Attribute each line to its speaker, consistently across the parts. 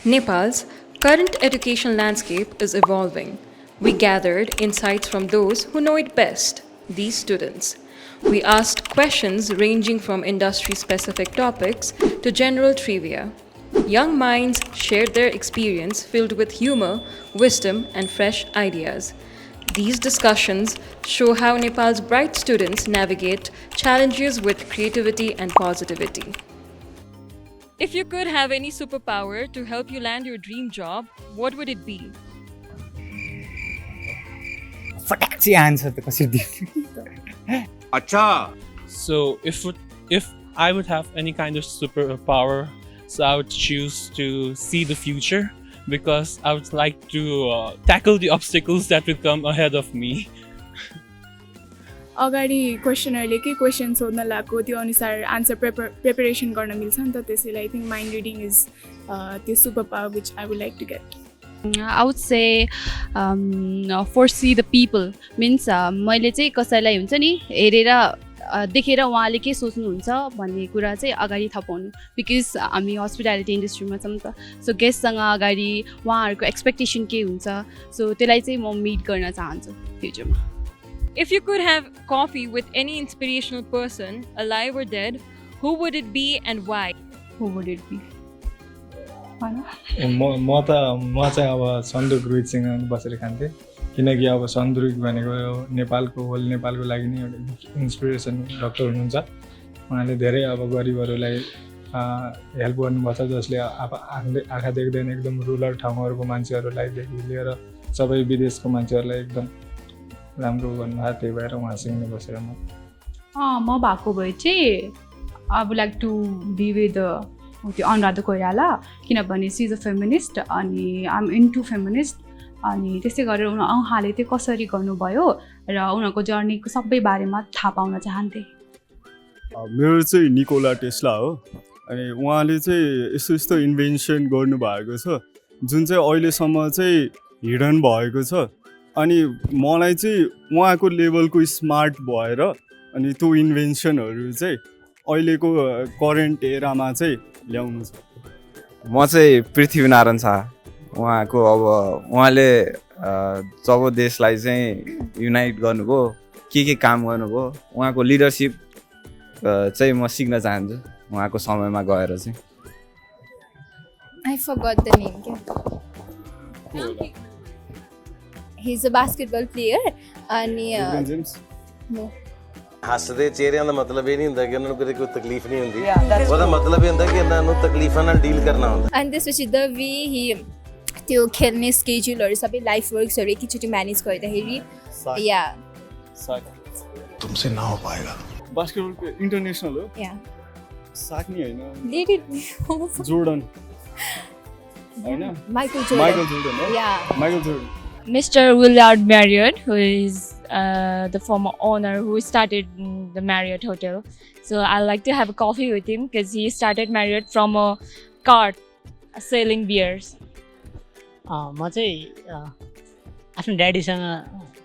Speaker 1: Nepal's current education landscape is evolving. We gathered insights from those who know it best, these students. We asked questions ranging from industry specific topics to general trivia. Young minds shared their experience filled with humor, wisdom, and fresh ideas. These discussions show how Nepal's bright students navigate challenges with creativity and positivity. If you could have any superpower to help you land your dream job, what would it be?
Speaker 2: फटाक से answer त कसरी दिनु
Speaker 3: अच्छा
Speaker 4: So if I would have any kind of superpower, so I would choose to see the future because I would like to tackle the obstacles that will come ahead of me.
Speaker 5: अगाडि क्वेसनरले के question सोध्न लागेको त्यो अनुसार answer preparation गर्न मिल्छ नि त, त्यसैले I think mind reading is त्यो super power which I would like to get.
Speaker 6: I would say foresee the people means मैले चाहिँ कसैलाई हुन्छ नि हेरेर देखेर उहाँले के सोच्नुहुन्छ भन्ने कुरा चाहिँ अगाडि थाहा पाउनु, बिकज हामी हस्पिटालिटी इन्डस्ट्रीमा छौँ नि त. सो गेस्टसँग अगाडि उहाँहरूको एक्सपेक्टेसन के हुन्छ, सो त्यसलाई चाहिँ म मिट गर्न चाहन्छु फ्युचरमा.
Speaker 1: If you could have coffee with any inspirational person, alive or dead, who would it be and why?
Speaker 6: Who would it be?
Speaker 7: म चाहिँ अब सन्दुक रोहितसँग बसेर खान्थेँ, किनकि अब सन्दुक भनेको होल नेपालको लागि नै एउटा इन्सपिरेसन डक्टर हुनुहुन्छ. उहाँले धेरै अब गरिबहरूलाई हेल्प गर्नुभएको छ, जसले अब आँखा देख्दैन एकदम रुरल ठाउँहरूको मान्छेहरूलाईदेखि लिएर सबै विदेशको मान्छेहरूलाई एकदम राम्रो गर्नुभएको. त्यही भएर उहाँसँग बसेर
Speaker 6: म भएको भए चाहिँ I would like to be with त्यो अनुराधा कोइराला, किनभने सी इज अ फेमिनिस्ट अनि आइ एम इन्टु फेमिनिस्ट. अनि त्यस्तै गरेर उहाँले त्यो कसरी गर्नुभयो र उनीहरूको जर्नीको सबै बारेमा थाहा पाउन चाहन्थेँ.
Speaker 8: मेरो चाहिँ निकोला टेस्ला हो. अनि उहाँले चाहिँ यस्तो यस्तो इन्भेन्सन गर्नुभएको छ जुन चाहिँ अहिलेसम्म चाहिँ हिडन भएको छ. अनि मलाई चाहिँ उहाँको लेभलको स्मार्ट भएर अनि त्यो इन्भेन्सनहरू चाहिँ अहिलेको करेन्ट एरामा चाहिँ ल्याउनु छ.
Speaker 9: म चाहिँ पृथ्वीनारायण शाह. उहाँले जब देशलाई चाहिँ युनाइट गर्नुभयो, के काम गर्नुभयो, उहाँको लिडरसिप चाहिँ म सिक्न चाहन्छु उहाँको समयमा गएर चाहिँ.
Speaker 10: I forgot the name. He's a basketball player and no.
Speaker 3: ਹੱਸਦੇ ਚਿਹਰਿਆਂ ਦਾ ਮਤਲਬ ਇਹ ਨਹੀਂ ਹੁੰਦਾ ਕਿ ਉਹਨਾਂ ਨੂੰ ਕਦੇ ਕੋਈ ਤਕਲੀਫ ਨਹੀਂ ਹੁੰਦੀ. ਉਹਦਾ ਮਤਲਬ ਇਹ ਹੁੰਦਾ ਕਿ ਇਹਨਾਂ ਨੂੰ ਤਕਲੀਫਾਂ ਨਾਲ ਡੀਲ ਕਰਨਾ ਹੁੰਦਾ.
Speaker 10: And त्यसपछि the way he त्यो खेल्ने स्केड्युलहरू सबै लाइफ वर्क्सहरू एकैचोटि म्यानेज गर्दाखेरि या
Speaker 8: तुमसे ना हो पाएगा. बास्केटबल इन्टरनेसनल हो.
Speaker 10: या
Speaker 8: साक नि हैन,
Speaker 10: लेडी
Speaker 8: जोर्डन हैन,
Speaker 10: माइकल
Speaker 8: जोर्डन हो.
Speaker 10: या
Speaker 8: Michael Jordan.
Speaker 11: Mr. Willard Marriott, who is the former owner who started the Marriott Hotel. So I like to have a coffee with him because he started Marriott from a cart selling beers.
Speaker 12: म चाहिँ आफ्नो ड्याडीसँग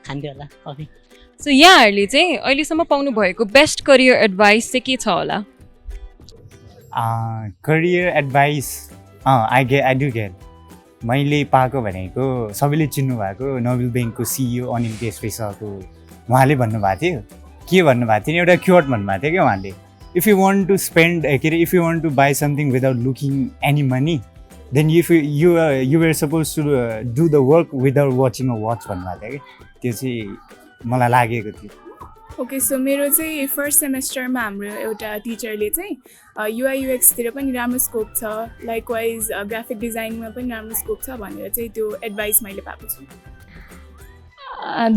Speaker 12: खान्थेँ होला coffee.
Speaker 1: So यहाँहरूले चाहिँ अहिलेसम्म पाउनु भएको बेस्ट करियर एडभाइस चाहिँ के छ होला?
Speaker 2: Career advice I do get. मैले पाएको भनेको सबैले चिन्नुभएको नोबेल ब्याङ्कको सिइओ अनिल केशरी सरको. उहाँले भन्नुभएको थियो, के भन्नुभएको थियो, एउटा क्योट भन्नुभएको थियो क्या उहाँले, if you want to spend के अरे if you want to buy something without looking any money then if you were supposed to do the work without watching a watch भन्नुभएको थियो कि. त्यो चाहिँ मलाई लागेको थियो.
Speaker 5: ओके, सो मेरो चाहिँ फर्स्ट सेमेस्टरमा हाम्रो एउटा टिचरले चाहिँ युआइयुएक्सतिर पनि राम्रो स्कोप छ, लाइकवाइज ग्राफिक डिजाइनमा पनि राम्रो स्कोप छ भनेर चाहिँ त्यो एडभाइस मैले पाएको छु.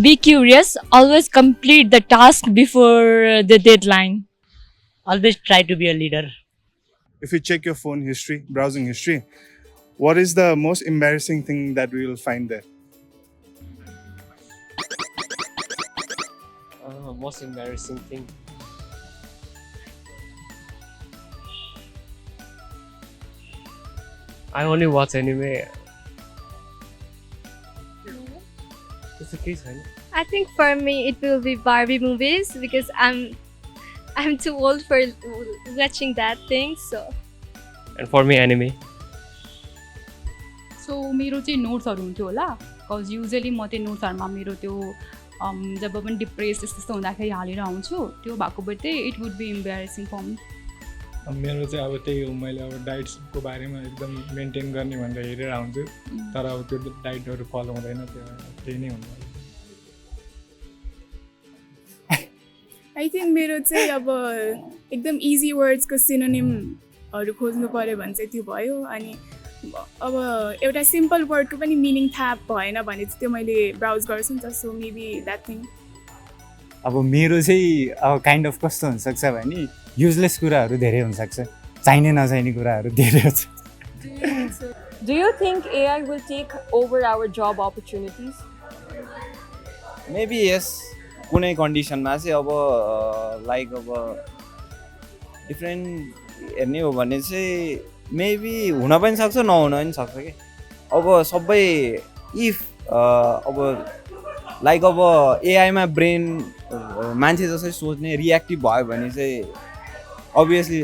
Speaker 11: Be curious, always complete the task before the deadline.
Speaker 12: Always try to be a leader.
Speaker 8: If you check your phone history, browsing history, what is the most embarrassing thing that we will find there?
Speaker 4: Most embarrassing thing. I only watch anime. It's a case, right?
Speaker 13: I think for me it will be Barbie movies because I'm too old for watching that thing. So.
Speaker 4: And for me, anime.
Speaker 6: So मेरो चाहिँ नोट्सहरू हुन्थ्यो होला because usually म त्यो नोट्सहरूमा मेरो त्यो जब पनि डिप्रेस यस्तो हुँदाखेरि हालेर आउँछु त्यो भएको भए चाहिँ it would be embarrassing for me
Speaker 7: मेरो चाहिँ अब त्यही हो मैले अब डाइट्सको बारेमा एकदम मेन्टेन गर्ने भनेर हेरेर आउँछु तर अब त्यो डाइटहरू फलो हुँदैन त्यही नै हुनु
Speaker 5: आई थिङ्क मेरो चाहिँ अब एकदम इजी वर्ड्सको सिनोनिमहरू खोज्नु पऱ्यो भने चाहिँ त्यो भयो अनि अब एउटा सिम्पल वर्डको पनि मिनिङ थाहा भएन भने चाहिँ त्यो मैले ब्राउज गर्छु नि त सो मेबी द्याट थिङ
Speaker 2: अब मेरो चाहिँ अब काइन्ड अफ कस्तो हुनसक्छ भने युजलेस कुराहरू धेरै हुनसक्छ चाहिने नचाहिने कुराहरू धेरै हुन्छ
Speaker 1: Do you think AI will take over our job opportunities?
Speaker 9: Maybe यस कुनै कन्डिसनमा चाहिँ अब लाइक अब डिफ्रेन्ट हेर्ने हो भने चाहिँ मेबी हुन पनि सक्छ नहुन पनि सक्छ कि अब सबै इफ अब लाइक अब एआईमा ब्रेन मान्छे जसरी सोच्ने रियाक्टिभ भयो भने चाहिँ अभियसली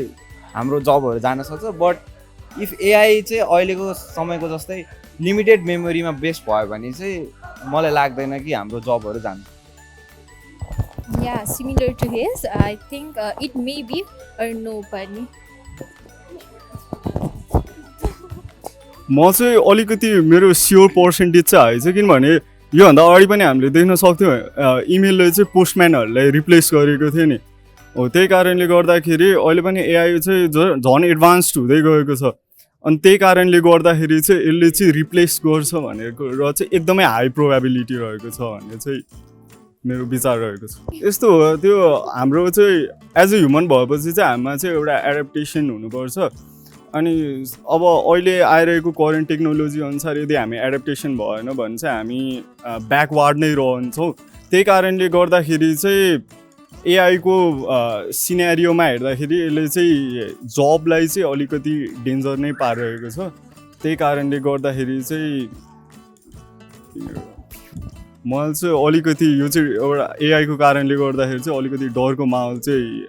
Speaker 9: हाम्रो जबहरू जान सक्छ बट इफ एआई चाहिँ अहिलेको समयको जस्तै लिमिटेड मेमोरीमा बेस्ट भयो भने चाहिँ मलाई लाग्दैन कि हाम्रो जबहरू जान्छ
Speaker 10: Yeah, similar to his, I think it may be or no पनि
Speaker 8: म चाहिँ अलिकति मेरो स्योर पर्सेन्टेज चाहिँ हाई छ किनभने योभन्दा अगाडि पनि हामीले देख्न सक्थ्यौँ इमेलले चाहिँ पोस्टम्यानहरूलाई रिप्लेस गरेको थियो नि हो त्यही कारणले गर्दाखेरि अहिले पनि एआई चाहिँ झन् एडभान्स्ड हुँदै गएको छ अनि त्यही कारणले गर्दाखेरि चाहिँ यसले चाहिँ रिप्लेस गर्छ भनेको र चाहिँ एकदमै हाई प्रोबेबिलिटी रहेको छ भन्ने चाहिँ मेरो विचार रहेको छ यस्तो हो त्यो हाम्रो चाहिँ एज अ ह्युमन भएपछि चाहिँ हामीमा चाहिँ एउटा एडप्टेसन हुनुपर्छ अनि अब अहिले आइरहेको करेन्ट टेक्नोलोजी अनुसार यदि हामी एडप्टेसन भएन भने चाहिँ हामी ब्याकवार्ड नै रहन्छौँ त्यही कारणले गर्दाखेरि चाहिँ एआईको सिनेरियोमा हेर्दाखेरि यसले चाहिँ जबलाई चाहिँ अलिकति डेन्जर नै पारिरहेको छ त्यही कारणले गर्दाखेरि चाहिँ मलाई चाहिँ अलिकति यो चाहिँ एउटा एआईको कारणले गर्दाखेरि चाहिँ अलिकति डरको माहौल चाहिँ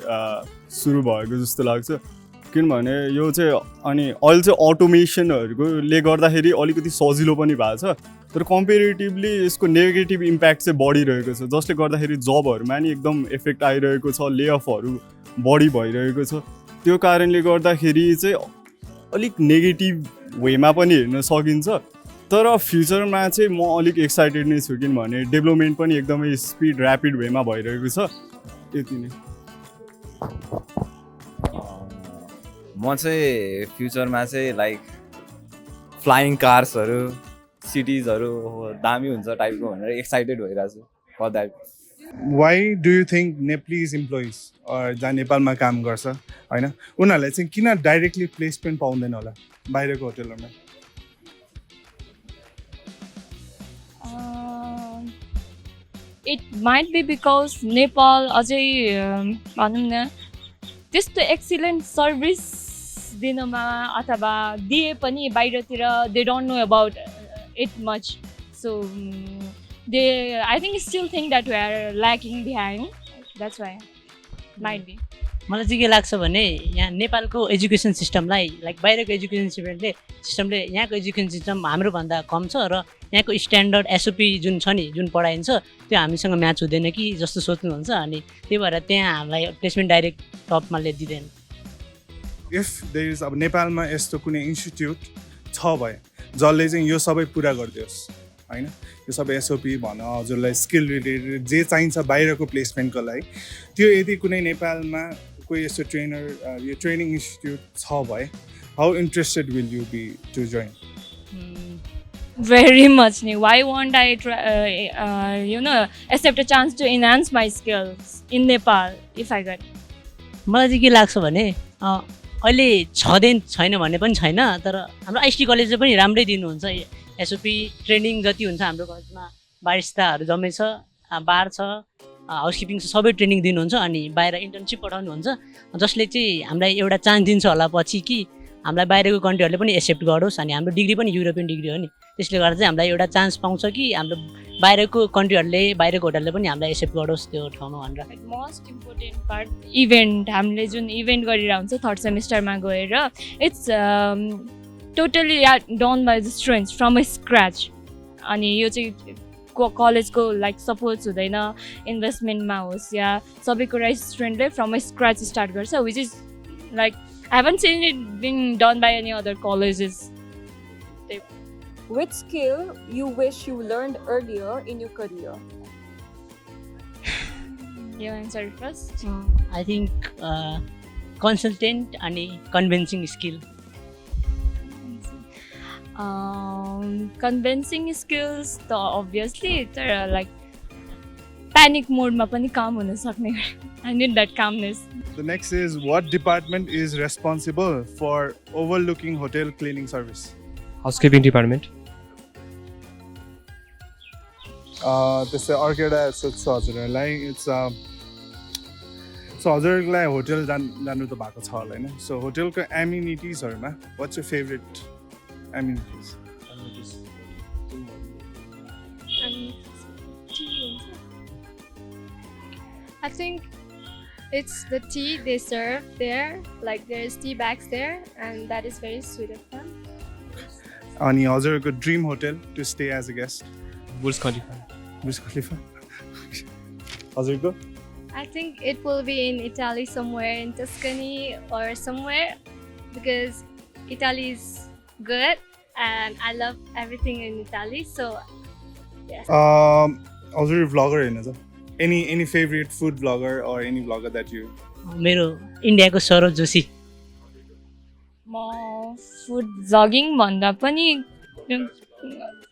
Speaker 8: सुरु भएको जस्तो लाग्छ किनभने यो चाहिँ अनि अहिले चाहिँ अटोमेसनहरूले गर्दाखेरि अलिकति सजिलो पनि भएको छ तर कम्पेरिटिभली यसको नेगेटिभ इम्प्याक्ट चाहिँ बढिरहेको छ जसले गर्दाखेरि जबहरूमा नि एकदम इफेक्ट आइरहेको छ लेअफहरू बढी भइरहेको छ त्यो कारणले गर्दाखेरि चाहिँ अलिक नेगेटिभ वेमा पनि हेर्न सकिन्छ तर फ्युचरमा चाहिँ म अलिक एक्साइटेड नै छु किनभने डेभलपमेन्ट पनि एकदमै स्पिड ऱ्यापिड वेमा भइरहेको छ यति नै
Speaker 9: म चाहिँ फ्युचरमा चाहिँ लाइक फ्लाइङ कार्सहरू सिटिजहरू दामी हुन्छ टाइपको भनेर एक्साइटेड भइरहेको छु for that
Speaker 14: why do you think Nepalese employees जहाँ नेपालमा काम गर्छ होइन उनीहरूलाई चाहिँ किन डाइरेक्टली प्लेसमेन्ट पाउँदैन होला बाहिरको होटलहरूमा
Speaker 11: It might be because Nepal अझै भनौँ न त्यस्तो एक्सिलेन्ट सर्भिस दिनमा अथवा दिए पनि बाहिरतिर they don't know about it much so they I think still think that we are lacking behind that's why might be
Speaker 12: मलाई चाहिँ के लाग्छ भने यहाँ नेपालको एजुकेसन सिस्टमलाई लाइक बाहिरको एजुकेसन सिस्टमले यहाँको एजुकेसन सिस्टम हाम्रोभन्दा कम छ र यहाँको स्ट्यान्डर्ड एसओपी जुन छ नि जुन पढाइन्छ त्यो हामीसँग म्याच हुँदैन कि जस्तो सोच्नुहुन्छ अनि त्यही भएर त्यहाँ हामीलाई प्लेसमेन्ट डाइरेक्ट टपमा दिँदैन
Speaker 14: इफ देयर इज अब नेपालमा यस्तो कुनै इन्स्टिट्युट छ भए जसले चाहिँ यो सबै पुरा गरिदियोस् होइन यो सबै एसओपी भन हजुरलाई स्किल रिलेटेड जे चाहिन्छ बाहिरको प्लेसमेन्टको लागि त्यो यदि कुनै नेपालमा कोही यस्तो ट्रेनर यो ट्रेनिङ इन्स्टिट्युट छ भए how interested will you be to join
Speaker 11: very much new. Why won't I try, accept a chance to enhance my skills in Nepal if I get?
Speaker 12: मलाई चाहिँ के लाग्छ भने अहिले छैन भने पनि छैन तर हाम्रो आइएसटी कलेजले पनि राम्रै दिनुहुन्छ एसओपी ट्रेनिङ जति हुन्छ हाम्रो कलेजमा बारिस्ताहरू जम्मै छ बार छ हाउसकिपिङ सबै ट्रेनिङ दिनुहुन्छ अनि बाहिर इन्टर्नसिप पठाउनुहुन्छ जसले चाहिँ हामीलाई एउटा चान्स दिन्छ होला पछि कि हामीलाई बाहिरको कन्ट्रीहरूले पनि एक्सेप्ट गरोस् अनि हाम्रो डिग्री पनि युरोपियन डिग्री हो नि त्यसले गर्दा चाहिँ हामीलाई एउटा चान्स पाउँछ कि हाम्रो बाहिरको कन्ट्रीहरूले बाहिरको होटलले पनि हामीलाई एक्सेप्ट गरोस् त्यो ठाउँमा भनेर
Speaker 11: मोस्ट इम्पोर्टेन्ट पार्ट इभेन्ट हामीले जुन इभेन्ट गरिरहेको हुन्छ थर्ड सेमिस्टरमा गएर it's totally done by the students from scratch. अनि यो चाहिँ कलेजको लाइक सपोर्ट्स हुँदैन इन्भेस्टमेन्टमा होस् या सबै कुरा स्टुडेन्टले फ्रम स्क्रच स्टार्ट गर्छ which is like I haven't seen it being done by any other colleges.
Speaker 1: Which skill you wish you learned earlier in your career?
Speaker 11: You answer it first.
Speaker 12: I think consultant and convincing skill.
Speaker 11: Convincing skills त obviously तर like panic mode मा पनि काम हुन सक्ने. I need that calmness.
Speaker 14: The next is, what department is responsible for overlooking hotel cleaning service?
Speaker 15: Housekeeping department.
Speaker 14: त्यस्तै अर्केडा यस्तो छ हजुरहरूलाई. सो हजुरहरूलाई होटल जानु त भएको छ होला होइन. सो होटलको एमिनिटिजहरूमा what's your favourite amenities?
Speaker 13: I think it's the tea they serve there. Like there's tea bags there, and that is very sweet of them.
Speaker 14: Ani हजुरको dream hotel to stay as a guest?
Speaker 15: Burj Khalifa.
Speaker 14: Burj Khalifa. हजुरको?
Speaker 13: I think it will be in Italy somewhere in Tuscany or somewhere because Italy is good and I love everything in Italy, so yes.
Speaker 14: हजुर vlogger हैन त? Any favorite food vlogger or any vlogger that you?
Speaker 12: मेरो इन्डियाको सौरभ जोशी.
Speaker 11: म food vlogging भन्दा पनि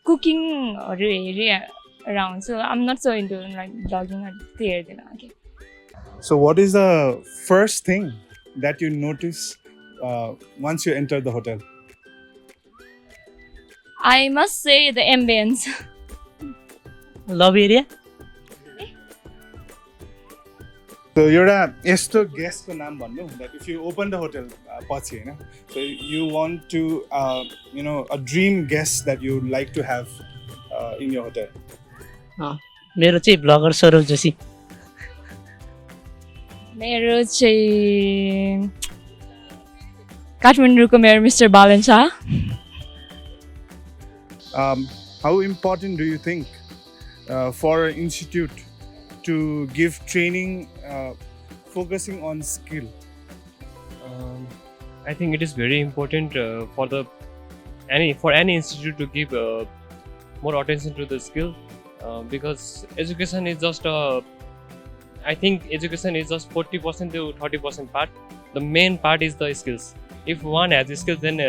Speaker 11: कुकिङहरू हेरि around, so I'm not so into like vlogging or theater.
Speaker 14: So what is the first thing that you notice once you enter the hotel?
Speaker 11: I must say the ambience.
Speaker 12: Lobby area.
Speaker 14: So एउटा यस्तो गेस्टको नाम भन्नु that if you open the hotel पछि हैन, so you want to a dream guest that you would like to have in your hotel.
Speaker 12: मेरो चाहिँ bagger Saurabh Joshi.
Speaker 11: मेरो चाहिँ काठमाडौँको mayor mister Balen Shah.
Speaker 14: How important do you think for an institute to give training focusing on skill?
Speaker 15: I think it is very important for any institute to give more attention to the skill because education is just I think education is just 40% to 30% part. The main part is the skills. If one has the skills, then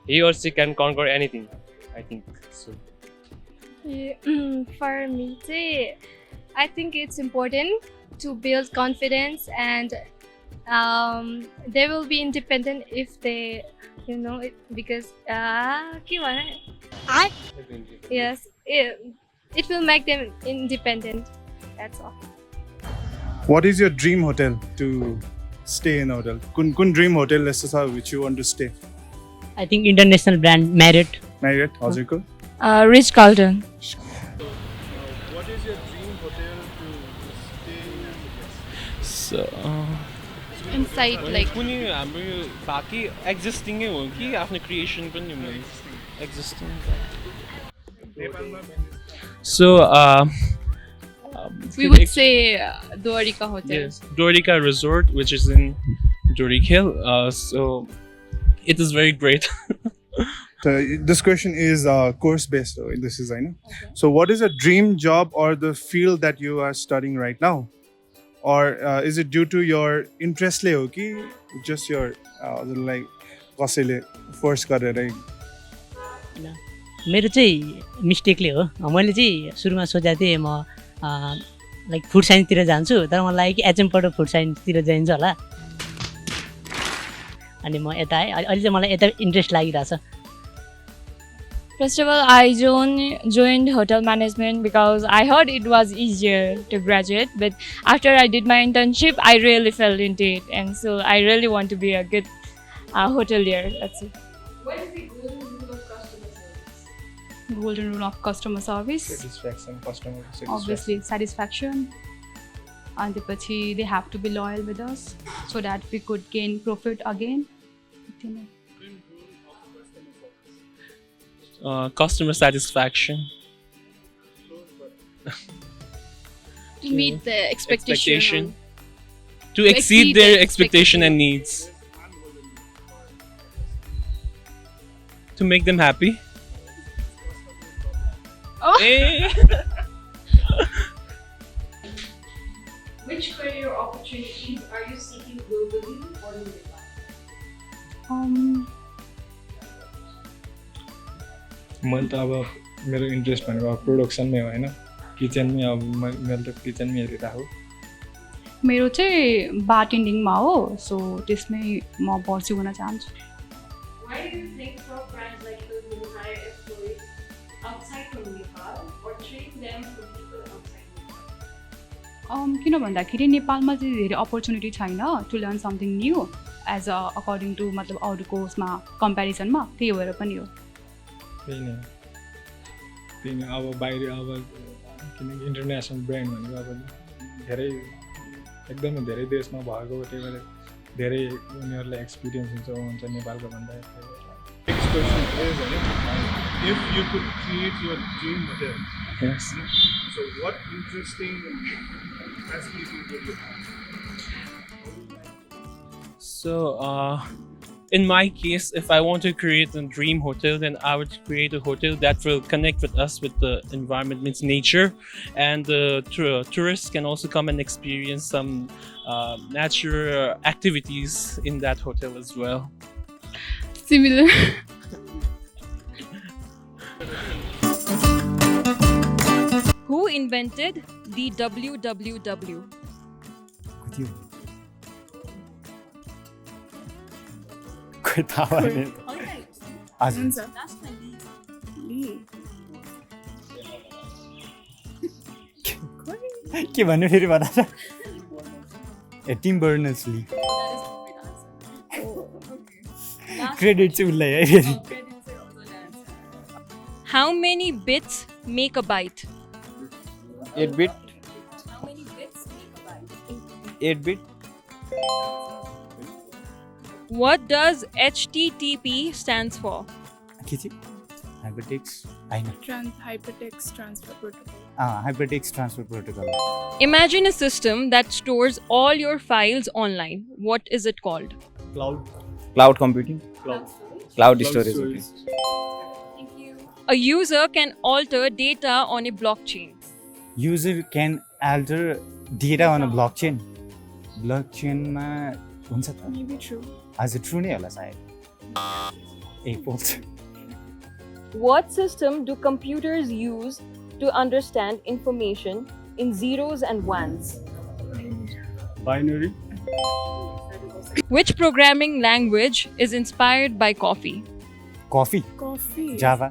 Speaker 15: he or she can conquer anything. I think so.
Speaker 13: For me, I think it's important to build confidence and they will be independent if they, because yes, it will make them independent. That's all.
Speaker 14: What is your dream hotel to stay in a hotel? Kun dream hotel which you want to stay?
Speaker 12: I think international brand Marriott.
Speaker 14: Marriott, हजुरको?
Speaker 11: Ritz Carlton.
Speaker 14: What is your dream hotel to stay in?
Speaker 4: So
Speaker 6: inside like
Speaker 4: कुनै हाम्रो यो बाकी existing हो कि आफ्नो creation पनि existing. So
Speaker 6: we would say Dwarika Hotel.
Speaker 4: Yes, Dwarika Resort, which is in Dorikhill. So it is very great.
Speaker 14: So this question is course based. This is I know. So what is a dream job or the field that you are studying right now, or is it due to your interest le ho ki just your like कसैले force गरेर?
Speaker 12: मेरो चाहिँ मिस्टेकले हो. मैले चाहिँ सुरुमा सोचेको थिएँ म लाइक फुड साइन्सतिर जान्छु, तर मलाई लाग्यो कि एचएमबाट फुड साइन्सतिर जाइन्छ होला. अनि म यता आएँ. अहिले चाहिँ मलाई यता इन्ट्रेस्ट लागिरहेछ.
Speaker 11: First of all, I joined hotel management because I heard it was easier to graduate. But after I did my internship, I really fell into it. And so I really want to be a good hotelier. That's it.
Speaker 1: What is the golden rule of customer service?
Speaker 6: Golden rule of customer service.
Speaker 7: Satisfaction, customer satisfaction.
Speaker 6: Obviously, satisfaction. And they have to be loyal with us so that we could gain profit again.
Speaker 4: customer satisfaction.
Speaker 6: To meet the expectation.
Speaker 4: To exceed their expectation and needs. To make them happy.
Speaker 6: Oh.
Speaker 4: Eh.
Speaker 1: Which career opportunities are you seeking globally or in Nepal?
Speaker 7: मैले त अब मेरो interest भनेको अब प्रोडक्सनमै हो होइन किचनमै अब मैले त किचनमै हेरिरहेको
Speaker 6: मेरो चाहिँ बारटेन्डिङमा हो सो त्यसमै म पर्स्यु गर्न चाहन्छु
Speaker 1: Why do you think top brands like Hilton will hire employees outside from Nepal or train them from people outside Nepal?
Speaker 6: किन भन्दाखेरि नेपालमा चाहिँ धेरै अपर्च्युनिटी छैन to learn something new as according to मतलब अरूको उसमा कम्पेरिजनमा त्यही भएर पनि हो
Speaker 7: त्यही नै अब बाहिर अब किनकि इन्टरनेसनल ब्रान्ड भनेको अब धेरै एकदमै धेरै देशमा भएको त्यही भएर धेरै उनीहरूलाई एक्सपिरियन्स हुन्छ नेपालको भन्दा
Speaker 14: Next question is, if you could create your dream hotel,
Speaker 7: Yes.
Speaker 14: so what interesting facilities would you have?
Speaker 4: So, in my case, if I want to create a dream hotel, then I would create a hotel that will connect with us with the environment, means nature, and the tourists can also come and experience some natural activities in that hotel as well.
Speaker 6: Similar.
Speaker 1: Who invented the WWW?
Speaker 2: खोइ थाहा भएन हजुर
Speaker 5: हुन्छ ली
Speaker 2: के भन्नु फेरि भन त टिम बर्नर्स ली क्रेडिट चाहिँ उसलाई है फेरि
Speaker 1: How many bits make a byte?
Speaker 9: 8 bit
Speaker 1: How many bits make a byte?
Speaker 9: 8 bit
Speaker 1: What does HTTP stands for?
Speaker 2: के चाहिँ हाइपरटेक्स्ट होइन
Speaker 5: hypertext transfer protocol
Speaker 2: hypertext transfer protocol
Speaker 1: Imagine a system that stores all your files online. What is it called?
Speaker 9: cloud computing cloud storage okay.
Speaker 1: A user can alter data on a blockchain.
Speaker 2: User can alter data on a ब्लकचेनमा हुन्छ त
Speaker 5: maybe true
Speaker 2: हजुर true नै होला सायद ए पोल्छ
Speaker 1: What system do computers use to understand information in zeros and ones?
Speaker 8: Binary.
Speaker 1: Which programming language is inspired by coffee?
Speaker 2: Coffee
Speaker 5: coffee
Speaker 2: Java